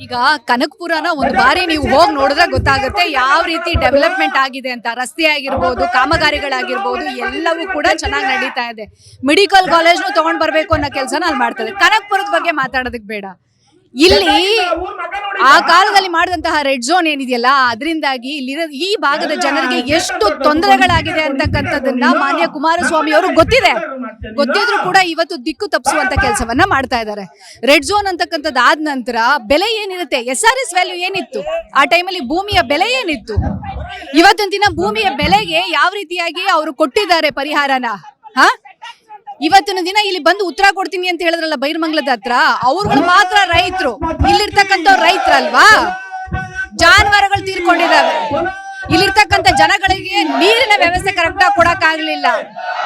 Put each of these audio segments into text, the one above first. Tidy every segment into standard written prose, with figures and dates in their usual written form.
ಈಗ ಕನಕಪುರನ ಒಂದು ಬಾರಿ ನೀವು ಹೋಗಿ ನೋಡಿದ್ರೆ ಗೊತ್ತಾಗುತ್ತೆ ಯಾವ ರೀತಿ ಡೆವಲಪ್ಮೆಂಟ್ ಆಗಿದೆ ಅಂತ. ರಸ್ತೆ ಆಗಿರ್ಬೋದು, ಕಾಮಗಾರಿಗಳಾಗಿರ್ಬೋದು, ಎಲ್ಲವೂ ಕೂಡ ಚೆನ್ನಾಗಿ ನಡೀತಾ ಇದೆ. ಮೆಡಿಕಲ್ ಕಾಲೇಜ್ನು ತಗೊಂಡ್ ಬರ್ಬೇಕು ಅನ್ನೋ ಕೆಲಸನ ಅಲ್ಲಿ ಮಾಡ್ತದೆ. ಕನಕಪುರದ ಬಗ್ಗೆ ಮಾತಾಡೋದಕ್ಕೆ ಬೇಡ. ಇಲ್ಲಿ ಆ ಕಾಲದಲ್ಲಿ ಮಾಡಿದಂತಹ ರೆಡ್ ಝೋನ್ ಏನಿದೆಯಲ್ಲ, ಅದರಿಂದಾಗಿ ಇಲ್ಲಿರೋ ಈ ಭಾಗದ ಜನರಿಗೆ ಎಷ್ಟು ತೊಂದರೆಗಳಾಗಿದೆ ಅಂತಕ್ಕಂಥದ್ದನ್ನ ಮಾನ್ಯ ಕುಮಾರಸ್ವಾಮಿ ಅವರು ಗೊತ್ತಿದ್ರು ಕೂಡ ಇವತ್ತು ದಿಕ್ಕು ತಪ್ಪಿಸುವಂತ ಕೆಲಸವನ್ನ ಮಾಡ್ತಾ ಇದ್ದಾರೆ. ರೆಡ್ ಝೋನ್ ಅಂತಕ್ಕಂಥದ್ದು ಆದ ನಂತರ ಬೆಲೆ ಏನಿರುತ್ತೆ, SRS ವ್ಯಾಲ್ಯೂ ಏನಿತ್ತು ಆ ಟೈಮಲ್ಲಿ, ಭೂಮಿಯ ಬೆಲೆ ಏನಿತ್ತು, ಇವತ್ತಿನ ದಿನ ಭೂಮಿಯ ಬೆಲೆಗೆ ಯಾವ ರೀತಿಯಾಗಿ ಅವರು ಕೊಟ್ಟಿದ್ದಾರೆ ಪರಿಹಾರನ. ಇವತ್ತಿನ ದಿನ ಇಲ್ಲಿ ಬಂದು ಉತ್ತರ ಕೊಡ್ತೀನಿ ಅಂತ ಹೇಳಿದ್ರಲ್ಲ ಬೈರಮಂಗಲದ ಹತ್ರ, ಅವ್ರುಗಳು ಮಾತ್ರ ರೈತರು, ಇಲ್ಲಿರ್ತಕ್ಕಂಥವ್ರು ರೈತರಲ್ವಾ? ಜಾನುವಾರುಗಳು ತೀರ್ಕೊಂಡಿದ್ದಾವೆ. ಇಲ್ಲಿರ್ತಕ್ಕಂಥ ಜನಗಳಿಗೆ ನೀರಿನ ವ್ಯವಸ್ಥೆ ಕರೆಕ್ಟ್ ಆಗಿ ಕೊಡಕ್ ಆಗ್ಲಿಲ್ಲ,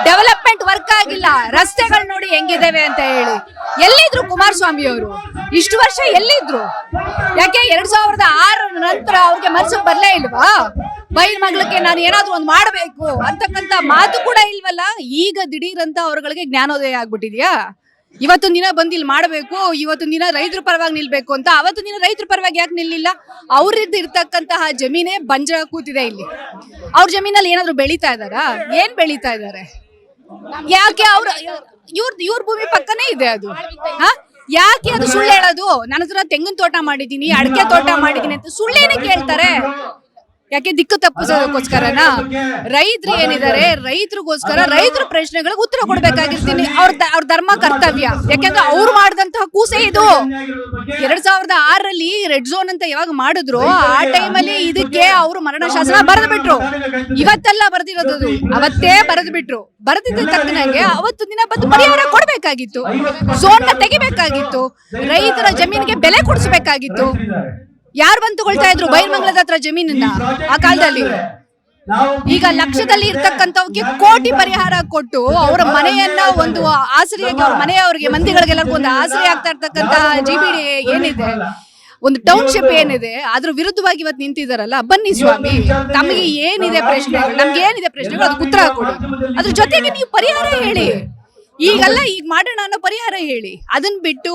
ಡೆವಲಪ್ಮೆಂಟ್ ವರ್ಕ್ ಆಗಿಲ್ಲ, ರಸ್ತೆಗಳು ನೋಡಿ ಹೆಂಗಿದ್ದೇವೆ ಅಂತ ಹೇಳಿ. ಎಲ್ಲಿದ್ರು ಕುಮಾರಸ್ವಾಮಿ ಅವರು ಇಷ್ಟು ವರ್ಷ? ಎಲ್ಲಿದ್ರು? ಯಾಕೆ 2006 ನಂತರ ಅವ್ರಿಗೆ ಮನಸ್ಸಿಗೆ ಬರ್ಲೇ ಇಲ್ವಾ? ಬೈರಮಂಗಲಕ್ಕೆ ನಾನು ಏನಾದ್ರು ಒಂದು ಮಾಡಬೇಕು ಅಂತಕ್ಕಂಥ ಮಾತು ಕೂಡ ಇಲ್ವಲ್ಲ. ಈಗ ದಿಢೀರಂತ ಅವ್ರಗಳಿಗೆ ಜ್ಞಾನೋದಯ ಆಗ್ಬಿಟ್ಟಿದ್ಯಾ? ಇವತ್ತೊಂದು ದಿನ ಬಂದು ಇಲ್ಲಿ ಮಾಡಬೇಕು, ಇವತ್ತೊಂದು ದಿನ ರೈತರ ಪರವಾಗಿ ನಿಲ್ಬೇಕು ಅಂತ. ಅವತ್ತು ದಿನ ರೈತರ ಪರವಾಗಿ ಯಾಕೆ ನಿಲ್ಲಿಲ್ಲ? ಅವ್ರದ್ದು ಇರ್ತಕ್ಕಂತಹ ಜಮೀನೇ ಬಂಜರ ಕೂತಿದೆ. ಇಲ್ಲಿ ಅವ್ರ ಜಮೀನಲ್ಲಿ ಏನಾದ್ರು ಬೆಳೀತಾ ಇದಾರಾ? ಏನ್ ಬೆಳೀತಾ ಇದಾರೆ? ಯಾಕೆ ಇವ್ರ ಭೂಮಿ ಪಕ್ಕನೇ ಇದೆ ಅದು. ಯಾಕೆ ಅದು ಸುಳ್ಳು ಹೇಳೋದು? ನನ್ನ ಹತ್ರ ತೆಂಗಿನ ತೋಟ ಮಾಡಿದೀನಿ, ಅಡಕೆ ತೋಟ ಮಾಡಿದೀನಿ ಅಂತ ಸುಳ್ಳೇನೆ ಕೇಳ್ತಾರೆ. ಯಾಕೆ? ದಿಕ್ಕು ತಪ್ಪಿಸೋದಕ್ಕೋಸ್ಕರನ? ರೈತರು ಏನಿದ್ದಾರೆ, ರೈತರಿಗೋಸ್ಕರ ರೈತರ ಪ್ರಶ್ನೆಗಳಿಗೆ ಉತ್ತರ ಕೊಡ್ಬೇಕಾಗಿರ್ತೀನಿ. ಅವ್ರ ಧರ್ಮ ಕರ್ತವ್ಯ. ಯಾಕೆಂದ್ರೆ ಅವ್ರು ಮಾಡಿದಂತಹ ಕೂಸೆ ಇದು. 2006ರಲ್ಲಿ ರೆಡ್ ಝೋನ್ ಅಂತ ಯಾವಾಗ ಮಾಡಿದ್ರು, ಆ ಟೈಮಲ್ಲಿ ಇದಕ್ಕೆ ಅವರು ಮರಣ ಶಾಸನ ಬರೆದು ಬಿಟ್ರು. ಇವತ್ತೆಲ್ಲ ಬರೆದಿರೋದು, ಅವತ್ತೇ ಬರೆದು ಬಿಟ್ರು. ಬರೆದಿದ್ದ ತಕ್ಕನಾಗೆ ಅವತ್ತು ದಿನ ಬಂದು ಪರಿಹಾರ ಕೊಡ್ಬೇಕಾಗಿತ್ತು, ಝೋನ್ ನ ತೆಗಿಬೇಕಾಗಿತ್ತು, ರೈತರ ಜಮೀನಿಗೆ ಬೆಲೆ ಕೊಡಿಸಬೇಕಾಗಿತ್ತು. ಯಾರು ಬಂದು ತಗೊಳ್ತಾ ಇದ್ರು ಬೈರಮಂಗಲದ ಹತ್ರ ಜಮೀನನ್ನ ಆ ಕಾಲದಲ್ಲಿ? ಈಗ ಲಕ್ಷದಲ್ಲಿ ಇರ್ತಕ್ಕಂಥವ್ರಿಗೆ ಕೋಟಿ ಪರಿಹಾರ ಕೊಟ್ಟು ಅವರ ಮನೆಯನ್ನ ಒಂದು ಆಸರೆಯಾಗಿ, ಅವ್ರ ಮನೆಯವರಿಗೆ ಮಂದಿಗಳಿಗೆಲ್ಲರಿಗೂ ಒಂದು ಆಸರೆ ಆಗ್ತಾ ಇರ್ತಕ್ಕಂಥ GBD ಏನಿದೆ, ಒಂದು ಟೌನ್ಶಿಪ್ ಏನಿದೆ, ಅದ್ರ ವಿರುದ್ಧವಾಗಿ ಇವತ್ತು ನಿಂತಿದಾರಲ್ಲ. ಬನ್ನಿ ಸ್ವಾಮಿ, ತಮಗೆ ಏನಿದೆ ಪ್ರಶ್ನೆಗಳು, ನಮ್ಗೆ ಏನಿದೆ ಪ್ರಶ್ನೆಗಳು, ಅದಕ್ಕೆ ಉತ್ತರ ಕೊಡಿ. ಅದ್ರ ಜೊತೆಗೆ ನೀವು ಪರಿಹಾರ ಹೇಳಿ. ಈಗಲ್ಲ ಈಗ ಮಾಡೋಣ ಅನ್ನೋ ಪರಿಹಾರ ಹೇಳಿ. ಅದನ್ನ ಬಿಟ್ಟು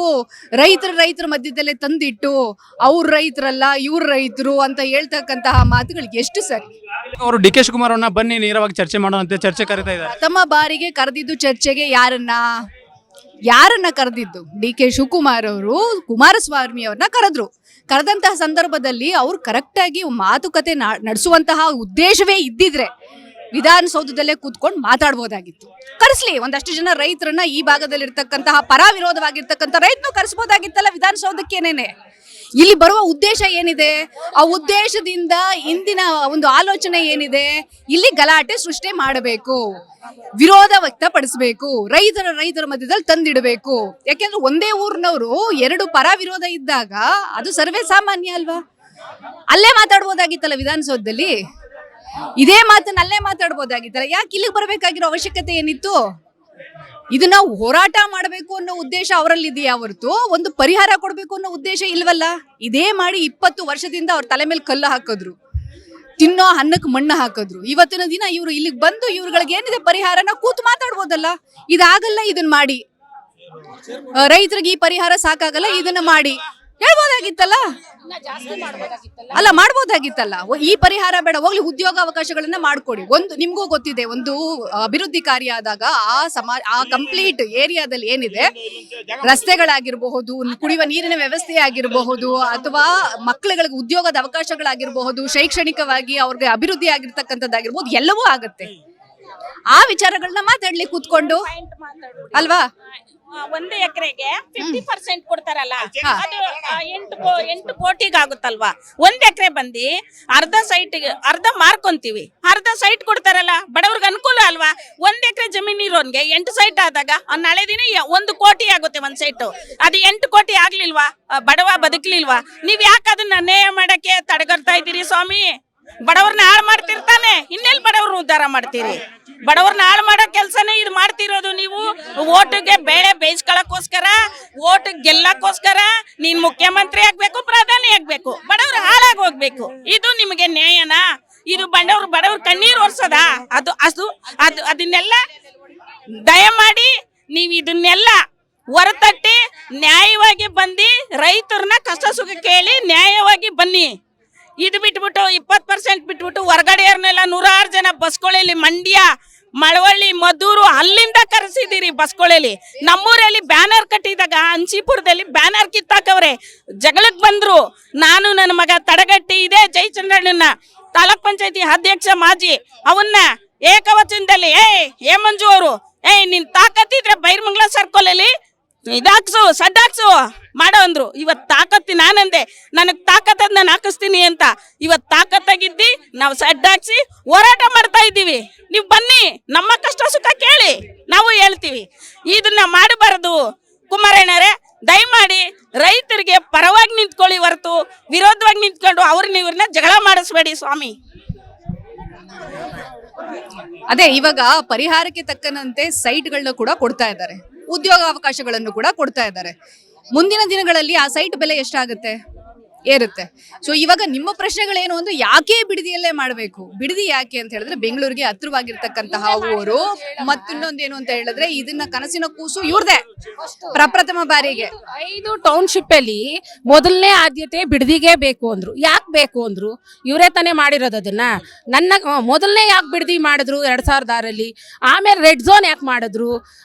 ರೈತರ ಮಧ್ಯದಲ್ಲೇ ತಂದಿಟ್ಟು ಅವ್ರ ರೈತರಲ್ಲ ಇವ್ರ ರೈತರು ಅಂತ ಹೇಳ್ತಕ್ಕಂತಹ ಮಾತುಗಳು ಎಷ್ಟು ಸರಿ? ಅವರು DK ಶಿವಕುಮಾರ್ ಅವ್ರನ್ನ ಬನ್ನಿ ನೇರವಾಗಿ ಚರ್ಚೆ ಮಾಡೋಣ ಚರ್ಚೆ ಕರೀತಾ ಇದ್ದಾರೆ. ಪ್ರಥಮ ಬಾರಿಗೆ ಕರೆದಿದ್ದು ಚರ್ಚೆಗೆ ಯಾರನ್ನ ಕರೆದಿದ್ದು? DK ಶಿವಕುಮಾರ್ ಅವರು ಕುಮಾರಸ್ವಾಮಿ ಅವ್ರನ್ನ ಕರೆದಂತಹ ಸಂದರ್ಭದಲ್ಲಿ ಅವ್ರು ಕರೆಕ್ಟ್ ಆಗಿ ಮಾತುಕತೆ ನಡೆಸುವಂತಹ ಉದ್ದೇಶವೇ ಇದ್ದಿದ್ರೆ ವಿಧಾನಸೌಧದಲ್ಲೇ ಕೂತ್ಕೊಂಡು ಮಾತಾಡ್ಬೋದಾಗಿತ್ತು. ಕರೆಸ್ಲಿ ಒಂದಷ್ಟು ಜನ ರೈತರನ್ನ, ಈ ಭಾಗದಲ್ಲಿ ಇರ್ತಕ್ಕಂತಹ ಪರ ವಿರೋಧವಾಗಿರ್ತಕ್ಕಂಥ ರೈತನು ಕರೆಸಬಹುದಾಗಿತ್ತಲ್ಲ ವಿಧಾನಸೌಧಕ್ಕೇನೇನೆ. ಇಲ್ಲಿ ಬರುವ ಉದ್ದೇಶ ಏನಿದೆ? ಆ ಉದ್ದೇಶದಿಂದ ಇಂದಿನ ಒಂದು ಆಲೋಚನೆ ಏನಿದೆ? ಇಲ್ಲಿ ಗಲಾಟೆ ಸೃಷ್ಟಿ ಮಾಡಬೇಕು, ವಿರೋಧ ವ್ಯಕ್ತಪಡಿಸಬೇಕು, ರೈತರ ಮಧ್ಯದಲ್ಲಿ ತಂದಿಡಬೇಕು. ಯಾಕೆಂದ್ರೆ ಒಂದೇ ಊರಿನವರು ಎರಡು ಪರ ವಿರೋಧ ಇದ್ದಾಗ ಅದು ಸರ್ವೇ ಸಾಮಾನ್ಯ ಅಲ್ವಾ? ಅಲ್ಲೇ ಮಾತಾಡ್ಬೋದಾಗಿತ್ತಲ್ಲ ವಿಧಾನಸೌಧದಲ್ಲಿ. ಇದೇ ಮಾತನ್ನ ಅಲ್ಲೇ ಮಾತಾಡ್ಬೋದಾಗಿತ್ತಲ್ಲ. ಯಾಕೆ ಇಲ್ಲಿಗೆ ಬರಬೇಕಾಗಿರೋ ಅವಶ್ಯಕತೆ ಏನಿತ್ತು? ಇದನ್ನ ಹೋರಾಟ ಮಾಡಬೇಕು ಅನ್ನೋ ಉದ್ದೇಶ ಅವರಲ್ಲಿ ಇದೆಯಾ ಹೊರತು ಒಂದು ಪರಿಹಾರ ಕೊಡ್ಬೇಕು ಅನ್ನೋ ಉದ್ದೇಶ ಇಲ್ವಲ್ಲ. ಇದೇ ಮಾಡಿ 20 ವರ್ಷದಿಂದ ಅವ್ರ ತಲೆ ಮೇಲೆ ಕಲ್ಲು ಹಾಕಿದ್ರು, ತಿನ್ನೋ ಅನ್ನಕ್ಕೆ ಮಣ್ಣು ಹಾಕಿದ್ರು. ಇವತ್ತಿನ ದಿನ ಇವ್ರು ಇಲ್ಲಿಗೆ ಬಂದು ಇವ್ರುಗಳಿಗೆ ಏನಿದೆ ಪರಿಹಾರನ ಕೂತು ಮಾತಾಡ್ಬೋದಲ್ಲ. ಇದಾಗಲ್ಲ, ಇದನ್ನ ಮಾಡಿ, ರೈತರಿಗೆ ಈ ಪರಿಹಾರ ಸಾಕಾಗಲ್ಲ, ಇದನ್ನ ಮಾಡಿ ಹೇಳ್ಬೋದಾಗಿತ್ತಲ್ಲ. ಅಲ್ಲ, ಮಾಡ್ಬೋದಾಗಿತ್ತಲ್ಲ. ಈ ಪರಿಹಾರ ಬೇಡ, ಹೋಗ್ಲಿ ಉದ್ಯೋಗ ಅವಕಾಶಗಳನ್ನ ಮಾಡ್ಕೊಡಿ. ಒಂದು ನಿಮ್ಗೂ ಗೊತ್ತಿದೆ, ಒಂದು ಅಭಿವೃದ್ಧಿ ಕಾರ್ಯ ಆದಾಗ ಆ ಕಂಪ್ಲೀಟ್ ಏರಿಯಾದಲ್ಲಿ ಏನಿದೆ, ರಸ್ತೆಗಳಾಗಿರಬಹುದು, ಕುಡಿಯುವ ನೀರಿನ ವ್ಯವಸ್ಥೆ ಆಗಿರಬಹುದು, ಅಥವಾ ಮಕ್ಕಳುಗಳಿಗೆ ಉದ್ಯೋಗದ ಅವಕಾಶಗಳಾಗಿರಬಹುದು, ಶೈಕ್ಷಣಿಕವಾಗಿ ಅವ್ರಿಗೆ ಅಭಿವೃದ್ಧಿ ಆಗಿರ್ತಕ್ಕಂಥದ್ದಾಗಿರ್ಬೋದು, ಎಲ್ಲವೂ ಆಗತ್ತೆ. ಆ ವಿಚಾರಗಳನ್ನ ಮಾತಾಡ್ಲಿ ಕೂತ್ಕೊಂಡು ಅಲ್ವಾ? 1 ಎಕರೆಗೆ 50% ಕೊಡ್ತಾರಲ್ಲ, ಅದು 8 ಕೋಟಿಗೆ ಆಗುತ್ತಲ್ವಾ? 1 ಎಕರೆ ಬಂದು ಅರ್ಧ ಮಾರ್ಕೊಂತೀವಿ, ಅರ್ಧ ಸೈಟ್ ಕೊಡ್ತಾರಲ್ಲ, ಬಡವ್ರಿಗೆ ಅನುಕೂಲ ಅಲ್ವಾ? 1 ಎಕರೆ ಜಮೀನ್ ಇರೋನ್ಗೆ 8 ಸೈಟ್ ಆದಾಗ ನಾಳೆ ದಿನ 1 ಕೋಟಿ ಆಗುತ್ತೆ ಒಂದ್ ಸೈಟ್. ಅದು 8 ಕೋಟಿ ಆಗ್ಲಿಲ್ವಾ? ಬಡವ ಬದುಕ್ಲಿಲ್ವಾ? ನೀವ್ ಯಾಕೆ ಅದನ್ನ ನ್ಯಾಯ ಮಾಡಕ್ಕೆ ತಡೆಗರ್ತಾ ಇದ್ದೀರಿ ಸ್ವಾಮಿ? ಬಡವ್ರನ್ನ ಹಾಳು ಮಾಡ್ತಿರ್ತಾನೆ, ಇನ್ನೆಲ್ಲಿ ಬಡವ್ರನ್ನ ಉದ್ಧಾರ ಮಾಡ್ತೀರಿ? ಬಡವ್ರನ್ನ ಹಾಳು ಮಾಡೋ ಕೆಲಸನೇ ಇದು ಮಾಡ್ತಿರೋದು ನೀವು. ಓಟಿಗೆ ಬೇಳೆ ಬೇಯಿಸ್ಕೊಳ್ಳೋಕ್ಕೋಸ್ಕರ, ಓಟ್ ಗೆಲ್ಲಕ್ಕೋಸ್ಕರ ನೀನ್ ಮುಖ್ಯಮಂತ್ರಿ ಆಗ್ಬೇಕು, ಪ್ರಧಾನಿ ಆಗ್ಬೇಕು, ಬಡವ್ರು ಹಾಳಾಗಿ ಹೋಗ್ಬೇಕು. ಇದು ನಿಮಗೆ ನ್ಯಾಯನಾ? ಇದು ಬಡವ್ರ ಕಣ್ಣೀರು ಒರ್ಸೋದಾ? ಅದನ್ನೆಲ್ಲ ದಯಮಾಡಿ ನೀವು ಇದನ್ನೆಲ್ಲ ಹೊರತಟ್ಟಿ ನ್ಯಾಯವಾಗಿ ಬಂದು ರೈತರನ್ನ ಕಷ್ಟ ಸುಖ ಕೇಳಿ ನ್ಯಾಯವಾಗಿ ಬನ್ನಿ. ಇದು ಬಿಟ್ಬಿಟ್ಟು 20% ಬಿಟ್ಬಿಟ್ಟು ಹೊರಗಡೆಯವ್ರನ್ನೆಲ್ಲ 100 ಜನ ಬಸ್ಗಳಲ್ಲಿ ಮಂಡ್ಯ, ಮಳವಳ್ಳಿ, ಮದ್ದೂರು ಅಲ್ಲಿಂದ ಕರೆಸಿದಿರಿ ಬಸ್ಗಳಲ್ಲಿ. ನಮ್ಮೂರಲ್ಲಿ ಬ್ಯಾನರ್ ಕಟ್ಟಿದಾಗ ಹಂಚಿಪುರದಲ್ಲಿ ಬ್ಯಾನರ್ ಕಿತ್ತಾಕವ್ರೆ, ಜಗಳಕ್ಕೆ ಬಂದ್ರು. ನಾನು ನನ್ನ ಮಗ ತಡೆಗಟ್ಟಿ ಇದೆ ಜಯಚಂದ್ರಣ್ಣನ ತಾಲೂಕ್ ಪಂಚಾಯತಿ ಅಧ್ಯಕ್ಷ ಮಾಜಿ ಅವನ್ನ ಏಕವಚನದಲ್ಲಿ ಏ ಮಂಜು ಅವರು ನಿನ್ ತಾಕತ್ತಿದ್ರೆ ಬೈರ್ಮಂಗ್ಲ ಸರ್ಕಲ್ ಅಲ್ಲಿ ಇದಾಕ್ಸು ಸಡ್ಡಾಕ್ಸು ಮಾಡೋ ಅಂದ್ರು. ಇವತ್ ತಾಕತ್ತಿ ನಾನಂದೆ ನನಗ್ ತಾಕತ್ತದ್ ನಾನು ಹಾಕಿಸ್ತೀನಿ ಅಂತ. ಇವತ್ ತಾಕತ್ತಾಗಿದ್ದಿ ನಾವು ಸಡ್ಡಾಕ್ಸಿ ಹೋರಾಟ ಮಾಡ್ತಾ ಇದ್ದೀವಿ. ನೀವು ಬನ್ನಿ, ನಮ್ಮ ಕಷ್ಟ ಸುಖ ಕೇಳಿ, ನಾವು ಹೇಳ್ತೀವಿ. ಇದನ್ನ ಮಾಡಬಾರದು ಕುಮಾರಣ್ಣರೇ. ದಯಮಾಡಿ ರೈತರಿಗೆ ಪರವಾಗಿ ನಿಂತ್ಕೊಳ್ಳಿ ಹೊರತು ವಿರೋಧವಾಗಿ ನಿಂತ್ಕೊಂಡು ಇವ್ರನ್ನ ಜಗಳ ಮಾಡಿಸ್ಬೇಡಿ ಸ್ವಾಮಿ. ಅದೇ ಇವಾಗ ಪರಿಹಾರಕ್ಕೆ ತಕ್ಕಂತೆ ಸೈಟ್ಗಳನ್ನ ಕೂಡ ಕೊಡ್ತಾ ಇದ್ದಾರೆ, ಉದ್ಯೋಗ ಅವಕಾಶಗಳನ್ನು ಕೂಡ ಕೊಡ್ತಾ ಇದ್ದಾರೆ. ಮುಂದಿನ ದಿನಗಳಲ್ಲಿ ಆ ಸೈಟ್ ಬೆಲೆ ಎಷ್ಟಾಗುತ್ತೆ, ಏರುತ್ತೆ. ಸೊ ಇವಾಗ ನಿಮ್ಮ ಪ್ರಶ್ನೆಗಳೇನು ಅಂದ್ರೆ ಯಾಕೆ ಬಿಡದಿಯಲ್ಲೇ ಮಾಡಬೇಕು, ಬಿಡದಿ ಯಾಕೆ ಅಂತ ಹೇಳಿದ್ರೆ ಬೆಂಗಳೂರಿಗೆ ಹತ್ರವಾಗಿರ್ತಕ್ಕಂತಹ ಊರು. ಮತ್ತಿನ್ನೊಂದೇನು ಅಂತ ಹೇಳಿದ್ರೆ ಇದನ್ನ ಕನಸಿನ ಕೂಸು ಇವ್ರದೇ ಪ್ರಪ್ರಥಮ ಬಾರಿಗೆ 5 ಟೌನ್ಶಿಪ್ ಅಲ್ಲಿ ಮೊದಲನೇ ಆದ್ಯತೆ ಬಿಡದಿಗೆ ಬೇಕು ಅಂದ್ರು. ಯಾಕೆ ಬೇಕು ಅಂದ್ರು? ಇವರೇ ತಾನೇ ಮಾಡಿರೋದು ಅದನ್ನ. ಮೊದಲನೇ ಯಾಕೆ ಬಿಡದಿ ಮಾಡಿದ್ರು 2006 ಆಮೇಲೆ ರೆಡ್ ಝೋನ್ ಯಾಕೆ ಮಾಡಿದ್ರು?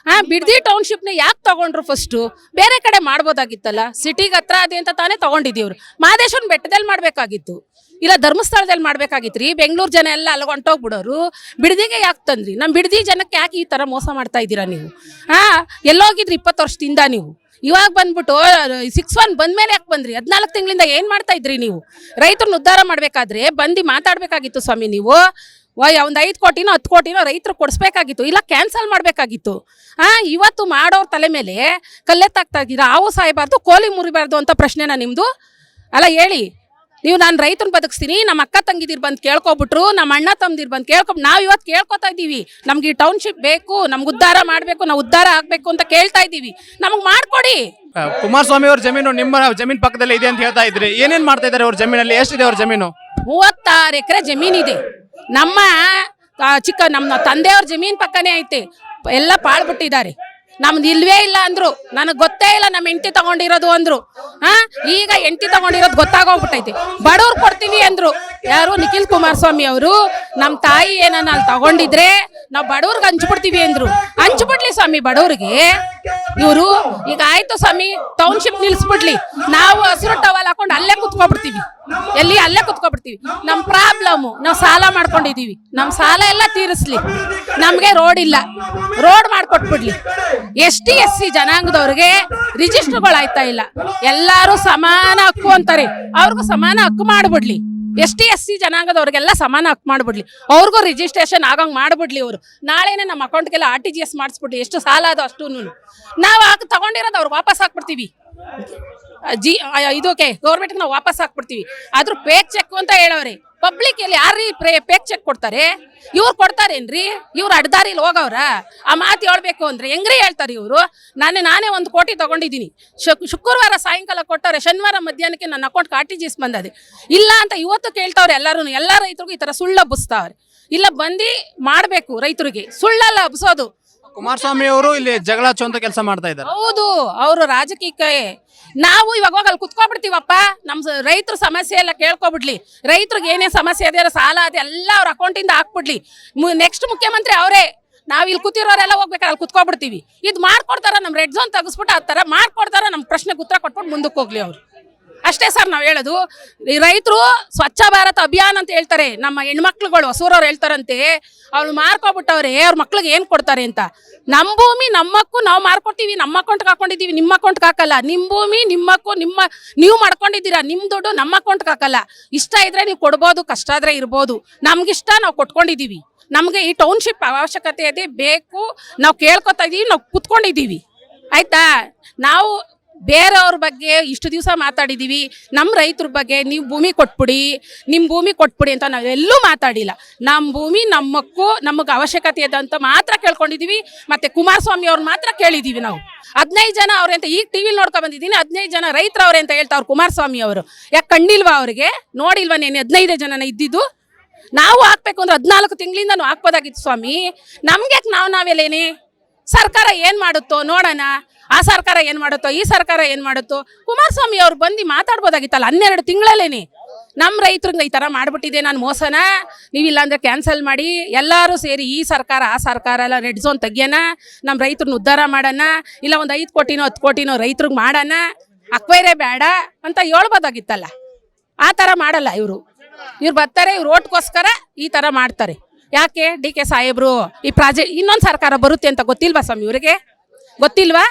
ಬಿಡದಿ ಟೌನ್ಶಿಪ್ ನ ಯಾಕೆ ತಗೊಂಡ್ರು? ಫಸ್ಟ್ ಬೇರೆ ಕಡೆ ಮಾಡ್ಬೋದಾಗಿತ್ತಲ್ಲ, ಸಿಟಿಗೆ ಹತ್ರ ಅದೇ ಅಂತ ತಾನೇ ತಗೊಂಡಿದ್ದೀವ್ರು. ಮಹದೇಶ್ವರನ ಬೆಟ್ಟದಲ್ಲಿ ಮಾಡ್ಬೇಕಾಗಿತ್ತು, ಇಲ್ಲ ಧರ್ಮಸ್ಥಳದಲ್ಲಿ ಮಾಡ್ಬೇಕಾಗಿತ್ರಿ. ಬೆಂಗಳೂರು ಜನ ಎಲ್ಲ ಅಲ್ಲಿ ಹೊಂಟೋಗ್ಬಿಡೋರು. ಬಿಡದಿಗೆ ಯಾಕೆ ತಂದ್ರಿ? ನಮ್ಮ ಬಿಡದಿ ಜನಕ್ಕೆ ಯಾಕೆ ಈ ತರ ಮೋಸ ಮಾಡ್ತಾ ಇದ್ದೀರಾ ನೀವು? ಎಲ್ಲೋಗಿದ್ರಿ 20 ವರ್ಷದಿಂದ ನೀವು? ಇವಾಗ ಬಂದ್ಬಿಟ್ಟು 6-1 ಬಂದ್ಮೇಲೆ ಯಾಕೆ ಬಂದ್ರಿ? 14 ತಿಂಗಳಿಂದ ಏನ್ ಮಾಡ್ತಾ ಇದ್ರಿ ನೀವು? ರೈತರನ್ನ ಉದ್ಧಾರ ಮಾಡ್ಬೇಕಾದ್ರೆ ಬಂದು ಮಾತಾಡ್ಬೇಕಾಗಿತ್ತು ಸ್ವಾಮಿ ನೀವು. ಒಂದು 5 ಕೋಟಿನೋ 10 ಕೋಟಿನೋ ರೈತರು ಕೊಡಿಸ್ಬೇಕಾಗಿತ್ತು, ಇಲ್ಲ ಕ್ಯಾನ್ಸಲ್ ಮಾಡ್ಬೇಕಾಗಿತ್ತು. ಇವತ್ತು ಮಾಡೋರ್ ತಲೆ ಮೇಲೆ ಕಲ್ಲೆತ್ತಾಗ್ತಾ ಇದ್ದೀರಾ. ಹಾವು ಸಾಯಬಾರ್ದು, ಕೋಲಿ ಮುರಿಬಾರ್ದು ಅಂತ ಪ್ರಶ್ನೆನಾ ನಿಮ್ದು? ಅಲ್ಲ ಹೇಳಿ ನೀವು. ನಾನು ರೈತನ ಬದುಕಿಸ್ತೀನಿ, ನಮ್ಮ ಅಕ್ಕ ತಂಗಿದಿರ್ ಬಂದು ಕೇಳ್ಕೊಬಿಟ್ರು, ನಮ್ಮ ಅಣ್ಣ ತಮ್ಮದಿರ್ ಬಂದು ಕೇಳ್ಕೊಬಿಟ್ಟು ನಾವು ಇವತ್ತು ಕೇಳ್ಕೊತಾ ಇದ್ದೀವಿ. ನಮ್ಗೆ ಈ ಟೌನ್ಶಿಪ್ ಬೇಕು, ನಮ್ಗೆ ಉದ್ಧಾರ ಮಾಡಬೇಕು, ನಾವು ಉದ್ಧಾರ ಆಗಬೇಕು ಅಂತ ಕೇಳ್ತಾ ಇದ್ದೀವಿ. ನಮಗೆ ಮಾಡ್ಕೊಡಿ. ಕುಮಾರಸ್ವಾಮಿ ಅವ್ರ ಜಮೀನು ನಿಮ್ಮ ಜಮೀನ್ ಪಕ್ಕದಲ್ಲೇ ಇದೆ ಅಂತ ಹೇಳ್ತಾ ಇದ್ರಿ. ಏನೇನ್ ಮಾಡ್ತಾ ಇದಾರೆ ಅವ್ರ ಜಮೀನಲ್ಲಿ? ಎಷ್ಟಿದೆ ಅವ್ರ ಜಮೀನು? 36 ಎಕರೆ ಜಮೀನಿದೆ. ನಮ್ಮ ನಮ್ಮ ತಂದೆಯವ್ರ ಜಮೀನ್ ಪಕ್ಕನೇ ಐತೆ. ಎಲ್ಲ ಪಾಳ್ಬಿಟ್ಟಿದ್ದಾರೆ. ನಮ್ದು ಇಲ್ವೇ ಇಲ್ಲ ಅಂದ್ರು. ನನಗೆ ಗೊತ್ತೇ ಇಲ್ಲ ನಮ್ಮ ಹೆಂಡತಿ ತಗೊಂಡಿರೋದು ಅಂದ್ರು. ಈಗ ಹೆಂಡತಿ ತಗೊಂಡಿರೋದು ಗೊತ್ತಾಗೋಗ್ಬಿಟ್ಟೈತಿ. ಬಡವ್ರು ಕೊಡ್ತೀವಿ ಅಂದ್ರು. ಯಾರು? ನಿಖಿಲ್ ಕುಮಾರಸ್ವಾಮಿ ಅವರು. ನಮ್ಮ ತಾಯಿ ಏನನ್ನ ಅಲ್ಲಿ ತಗೊಂಡಿದ್ರೆ ನಾವು ಬಡವ್ರಿಗೆ ಹಂಚ್ಬಿಡ್ತೀವಿ ಅಂದ್ರು. ಹಂಚ್ಬಿಡ್ಲಿ ಸ್ವಾಮಿ ಬಡವ್ರಿಗೆ. ಇವರು ಈಗ ಆಯ್ತು ಸ್ವಾಮಿ, ಟೌನ್ಶಿಪ್ ನಿಲ್ಸ್ಬಿಡ್ಲಿ, ನಾವು ಹಸಿರು ಟವಲ್ ಹಾಕೊಂಡು ಅಲ್ಲೇ ಕುತ್ಕೊಬಿಡ್ತೀವಿ. ಅಲ್ಲೇ ಕುತ್ಕೊಬಿಡ್ತೀವಿ. ನಮ್ಮ ಪ್ರಾಬ್ಲಮ್, ನಾವು ಸಾಲ ಮಾಡ್ಕೊಂಡಿದೀವಿ, ನಮ್ಮ ಸಾಲ ಎಲ್ಲ ತೀರಿಸ್ಲಿ. ನಮ್ಗೆ ರೋಡ್ ಇಲ್ಲ, ರೋಡ್ ಮಾಡ್ಕೊಟ್ಬಿಡ್ಲಿ. ST/SC ಜನಾಂಗದವ್ರಿಗೆ ರಿಜಿಸ್ಟರ್ಗಳು ಆಯ್ತಾ ಇಲ್ಲ. ಎಲ್ಲಾರು ಸಮಾನ ಹಕ್ಕು ಅಂತಾರೆ, ಅವ್ರಿಗೂ ಸಮಾನ ಹಕ್ಕು ಮಾಡ್ಬಿಡ್ಲಿ. ST/SC ಜನಾಂಗದವ್ರಿಗೆಲ್ಲ ಸಮಾನ ಹಕ್ಕು ಮಾಡ್ಬಿಡ್ಲಿ. ಅವ್ರಿಗೂ ರಿಜಿಸ್ಟ್ರೇಷನ್ ಆಗಂಗ್ ಮಾಡ್ಬಿಡ್ಲಿ. ಅವರು ನಾಳೆನೆ ನಮ್ಮ ಅಕೌಂಟ್ಗೆಲ್ಲ RTGS ಮಾಡಿಸ್ಬಿಡ್ಲಿ. ಎಷ್ಟು ಸಾಲ ಅದು ಅಷ್ಟು ನಾವು ತಗೊಂಡಿರೋದು ಅವ್ರಿಗೆ ವಾಪಸ್ ಹಾಕ್ಬಿಡ್ತೀವಿ. ಇದಕ್ಕೆ ಗೌರ್ಮೆಂಟ್ಗೆ ನಾವು ವಾಪಸ್ ಹಾಕ್ಬಿಡ್ತೀವಿ. ಆದ್ರೂ ಪೇಕ್ ಚೆಕ್ ಅಂತ ಹೇಳವ್ರೆ. ಪಬ್ಲಿಕ್ ಎಲ್ಲಿ ಯಾರೀ ಪೇಕ್ ಚೆಕ್ ಕೊಡ್ತಾರೆ? ಇವ್ರು ಕೊಡ್ತಾರೇನ್ರಿ? ಇವ್ರು ಅಡ್ದಾರಿಲಿ ಹೋಗವ್ರ? ಆ ಮಾತು ಹೇಳ್ಬೇಕು ಅಂದ್ರೆ ಹೆಂಗ್ರಿ ಹೇಳ್ತಾರೆ ಇವರು? ನಾನೇ 1 ಕೋಟಿ ತಗೊಂಡಿದ್ದೀನಿ. ಶುಕ್ರವಾರ ಸಾಯಂಕಾಲ ಕೊಟ್ಟವ್ರೆ, ಶನಿವಾರ ಮಧ್ಯಾಹ್ನಕ್ಕೆ ನನ್ನ ಅಕೌಂಟ್ಗೆ RTGS ಬಂದದೆ. ಇಲ್ಲ ಅಂತ ಇವತ್ತು ಕೇಳ್ತಾವ್ರೆ ಎಲ್ಲರೂ. ಎಲ್ಲ ರೈತರಿಗೂ ಈ ತರ ಸುಳ್ಳು ಹಬ್ಬಿಸ್ತಾವ್ರೆ. ಇಲ್ಲ ಬಂದು ಮಾಡ್ಬೇಕು, ರೈತರಿಗೆ ಸುಳ್ಳಲ್ಲ ಹಬ್ಸೋದು. ಕುಮಾರಸ್ವಾಮಿ ಅವರು ಇಲ್ಲಿ ಜಗಳ ಚೊಂತ ಕೆಲಸ ಮಾಡ್ತಾ ಇದ್ದಾರೆ. ಹೌದು, ಅವರು ರಾಜಕೀಯಕ್ಕೆ. ನಾವು ಇವಾಗ ಹೋಗಿ ಅಲ್ಲಿ ಕುತ್ಕೊಬಿಡ್ತೀವಪ್ಪ. ನಮ್ಮ ರೈತರ ಸಮಸ್ಯೆ ಎಲ್ಲ ಕೇಳ್ಕೊಬಿಡ್ಲಿ. ರೈತರಿಗೆ ಏನೇ ಸಮಸ್ಯೆ ಇದೆ, ಸಾಲ ಅದೇ ಎಲ್ಲ ಅವ್ರ ಅಕೌಂಟಿಂದ ಹಾಕ್ಬಿಡ್ಲಿ. ನೆಕ್ಸ್ಟ್ ಮುಖ್ಯಮಂತ್ರಿ ಅವರೇ. ನಾವ್ ಇಲ್ಲಿ ಕೂತಿರೋರೆಲ್ಲ ಹೋಗ್ಬೇಕಾದ್ರೆ ಅಲ್ಲಿ ಕುತ್ಕೊಬಿಡ್ತೀವಿ. ಇದು ಮಾಡ್ಕೊಡ್ತಾರ, ನಮ್ಮ ರೆಡ್ ಝೋನ್ ತೆಗಿಸ್ಬಿಟ್ಟು ಆ ತರ ಮಾಡ್ಕೊಡ್ತಾರ. ನಮ್ಮ ಪ್ರಶ್ನೆಗೆ ಉತ್ತರ ಕೊಟ್ಬಿಟ್ಟು ಮುಂದಕ್ಕೆ ಹೋಗ್ಲಿ ಅವ್ರು. ಅಷ್ಟೇ ಸರ್ ನಾವು ಹೇಳೋದು. ರೈತರು ಸ್ವಚ್ಛ ಭಾರತ ಅಭಿಯಾನ ಅಂತ ಹೇಳ್ತಾರೆ. ನಮ್ಮ ಹೆಣ್ಮಕ್ಳುಗಳು ಹೊಸೂರವ್ರು ಹೇಳ್ತಾರಂತೆ, ಅವ್ರು ಮಾರ್ಕೊಬಿಟ್ಟವ್ರೆ, ಅವ್ರ ಮಕ್ಳಿಗೆ ಏನ್ ಕೊಡ್ತಾರೆ ಅಂತ. ನಮ್ಮ ಭೂಮಿ ನಮ್ಮಕ್ಕೂ ನಾವು ಮಾರ್ಕೊಡ್ತೀವಿ, ನಮ್ಮ ಅಕೌಂಟ್ಗೆ ಹಾಕೊಂಡಿದೀವಿ, ನಿಮ್ಮ ಅಕೌಂಟ್ಗೆ ಹಾಕಲ್ಲ. ನಿಮ್ಮ ಭೂಮಿ ನಿಮ್ಮಕ್ಕೂ, ನೀವು ಮಾಡ್ಕೊಂಡಿದ್ದೀರಾ, ನಿಮ್ ದುಡ್ಡು ನಮ್ಮ ಅಕೌಂಟ್ಗೆ ಹಾಕಲ್ಲ. ಇಷ್ಟ ಇದ್ರೆ ನೀವು ಕೊಡ್ಬೋದು, ಕಷ್ಟ ಆದ್ರೆ ಇರ್ಬೋದು. ನಮ್ಗಿಷ್ಟ ನಾವು ಕೊಟ್ಕೊಂಡಿದೀವಿ. ನಮ್ಗೆ ಈ ಟೌನ್ಶಿಪ್ ಅವಶ್ಯಕತೆ ಇದೆ, ಬೇಕು. ನಾವು ಕೇಳ್ಕೊತಾ ಇದೀವಿ, ನಾವು ಕುತ್ಕೊಂಡಿದೀವಿ. ಆಯ್ತಾ? ನಾವು ಬೇರೆಯವ್ರ ಬಗ್ಗೆ ಇಷ್ಟು ದಿವಸ ಮಾತಾಡಿದೀವಿ. ನಮ್ಮ ರೈತರ ಬಗ್ಗೆ ನೀವು ಭೂಮಿ ಕೊಟ್ಬಿಡಿ, ನಿಮ್ಮ ಭೂಮಿ ಕೊಟ್ಬಿಡಿ ಅಂತ ನಾವೆಲ್ಲೂ ಮಾತಾಡಿಲ್ಲ. ನಮ್ಮ ಭೂಮಿ ನಮ್ಮಕ್ಕೂ, ನಮಗೆ ಅವಶ್ಯಕತೆ ಇದೆ ಅಂತ ಮಾತ್ರ ಕೇಳ್ಕೊಂಡಿದೀವಿ. ಮತ್ತೆ ಕುಮಾರಸ್ವಾಮಿ ಅವ್ರು ಮಾತ್ರ ಕೇಳಿದೀವಿ ನಾವು. 15 ಜನ ಅವ್ರೆ ಅಂತ ಈಗ ಟಿವಿಲಿ ನೋಡ್ಕೊಂಡ್ ಬಂದಿದ್ದೀನಿ. 15 ಜನ ರೈತರವ್ರೆ ಅಂತ ಹೇಳ್ತಾವ್ರು ಕುಮಾರಸ್ವಾಮಿ ಅವರು. ಯಾಕೆ ಕಣ್ಣಿಲ್ವಾ ಅವ್ರಿಗೆ? ನೋಡಿಲ್ವಾ ನೇನು 15 ಜನನ ಇದ್ದಿದ್ದು? ನಾವು ಹಾಕ್ಬೇಕು ಅಂದ್ರೆ 14 ತಿಂಗಳಿಂದ ನಾವು ಹಾಕ್ಬೋದಾಗಿತ್ತು ಸ್ವಾಮಿ. ನಮ್ಗೆ ನಾವೆಲ್ಲೇನೆ ಸರ್ಕಾರ ಏನ್ ಮಾಡುತ್ತೋ ನೋಡೋಣ. ಆ ಸರ್ಕಾರ ಏನ್ ಮಾಡುತ್ತೋ ಈ ಸರ್ಕಾರ ಏನ್ ಮಾಡುತ್ತೋ ಕುಮಾರಸ್ವಾಮಿ ಅವ್ರು ಬಂದು ಮಾತಾಡ್ಬೋದಾಗಿತ್ತಲ್ಲ 12 ತಿಂಗಳಲ್ಲೇನೆ ನಮ್ಮ ರೈತರಿಗೆ ಈ ತರ ಮಾಡ್ಬಿಟ್ಟಿದೆ ನಾನು ಮೋಸನ ನೀವಿಲ್ಲ ಅಂದ್ರೆ ಕ್ಯಾನ್ಸಲ್ ಮಾಡಿ ಎಲ್ಲರೂ ಸೇರಿ ಈ ಸರ್ಕಾರ ಆ ಸರ್ಕಾರ ಎಲ್ಲ ರೆಡ್ ಝೋನ್ ತೆಗಿಯೋಣ ನಮ್ಮ ರೈತರನ್ನ ಉದ್ಧಾರ ಮಾಡೋಣ ಇಲ್ಲ ಒಂದು 5 ಕೋಟಿನೋ 10 ಕೋಟಿನೋ ರೈತರಿಗೆ ಮಾಡೋಣ ಅಕ್ವೈರೇ ಬೇಡ ಅಂತ ಹೇಳ್ಬೋದಾಗಿತ್ತಲ್ಲ. ಆ ಥರ ಮಾಡಲ್ಲ ಇವರು ಬರ್ತಾರೆ ಇವ್ರು ಓಟ್ಗೋಸ್ಕರ ಈ ಥರ ಮಾಡ್ತಾರೆ. ಯಾಕೆ DK ಸಾಹೇಬ್ರು ಈ ಪ್ರಾಜೆಕ್ಟ್ ಇನ್ನೊಂದು ಸರ್ಕಾರ ಬರುತ್ತೆ ಅಂತ ಗೊತ್ತಿಲ್ವಾ ಸ್ವಾಮಿ ಇವರಿಗೆ? ಗೊತ್ತಿಲ್ವಾ?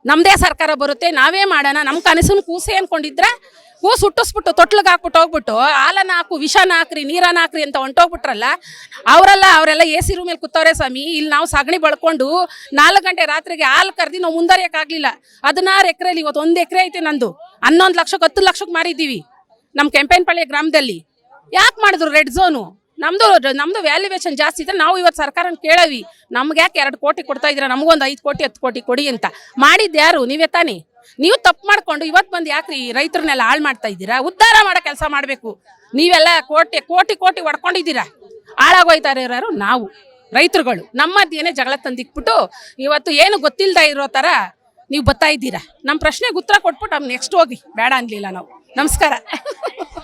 ನಮ್ಮದೇ ಸರ್ಕಾರ ಬರುತ್ತೆ ನಾವೇ ಮಾಡೋಣ ನಮ್ಮ ಕನಸನ್ನು ಕೂಸೆ ಅನ್ಕೊಂಡಿದ್ರೆ ಕೂಸು ಹುಟ್ಟಿಸ್ಬಿಟ್ಟು ತೊಟ್ಲಿಗೆ ಹಾಕ್ಬಿಟ್ಟು ಹೋಗ್ಬಿಟ್ಟು ಹಾಲನ್ನ ಹಾಕು ವಿಷನ ಹಾಕ್ರಿ ನೀರನ್ನ ಹಾಕ್ರಿ ಅಂತ ಹೊಂಟೋಗ್ಬಿಟ್ರಲ್ಲ ಅವರೆಲ್ಲ AC ರೂಮ್ ಮೇಲೆ ಕೂತವ್ರೆ ಸ್ವಾಮಿ. ಇಲ್ಲಿ ನಾವು ಸಗಣಿ ಬಳ್ಕೊಂಡು 4 ಗಂಟೆ ರಾತ್ರಿಗೆ ಹಾಲು ಕರ್ದಿ ನಾವು ಮುಂದರಿಯಕ್ಕಾಗಲಿಲ್ಲ. 16 ಎಕರೆಲಿ ಇವತ್ತು 1 ಎಕರೆ ಐತೆ ನಂದು 11 ಲಕ್ಷಕ್ಕೆ 10 ಲಕ್ಷಕ್ಕೆ ಮಾರಿದ್ದೀವಿ ನಮ್ಮ ಕೆಂಪೇನಪಳ್ಳಿ ಗ್ರಾಮದಲ್ಲಿ. ಯಾಕೆ ಮಾಡಿದ್ರು ರೆಡ್ ಝೋನು? ನಮ್ದು ವ್ಯಾಲ್ಯೂವೇಷನ್ ಜಾಸ್ತಿ ಇದೆ. ನಾವು ಇವತ್ತು ಸರ್ಕಾರನ ಕೇಳವಿ ನಮ್ಗೆ ಯಾಕೆ 2 ಕೋಟಿ ಕೊಡ್ತಾ ಇದ್ದೀರಾ, ನಮಗೊಂದು 5 ಕೋಟಿ 10 ಕೋಟಿ ಕೊಡಿ ಅಂತ. ಮಾಡಿದ್ದು ಯಾರು? ನೀವೇ ತಾನೇ. ನೀವು ತಪ್ಪು ಮಾಡ್ಕೊಂಡು ಇವತ್ತು ಬಂದು ಯಾಕ್ರಿ ರೈತರನ್ನೆಲ್ಲ ಹಾಳು ಮಾಡ್ತಾ ಇದ್ದೀರಾ? ಉದ್ಧಾರ ಮಾಡೋ ಕೆಲಸ ಮಾಡಬೇಕು. ನೀವೆಲ್ಲ ಕೋಟಿ ಕೋಟಿ ಕೋಟಿ ಹೊಡ್ಕೊಂಡಿದ್ದೀರಾ. ಹಾಳಾಗೋಯ್ತಾರೆ ಇರೋರು ನಾವು ರೈತರುಗಳು. ನಮ್ಮದೇನೇ ಜಗಳ ತಂದಿಕ್ಬಿಟ್ಟು ಇವತ್ತು ಏನು ಗೊತ್ತಿಲ್ಲದ ಇರೋ ಥರ ನೀವು ಬರ್ತಾ ಇದ್ದೀರಾ. ನಮ್ಮ ಪ್ರಶ್ನೆಗೆ ಉತ್ತರ ಕೊಟ್ಬಿಟ್ಟು ನೆಕ್ಸ್ಟ್ ಹೋಗಿ ಬೇಡ ಅನ್ಲಿಲ್ಲ ನಾವು. ನಮಸ್ಕಾರ.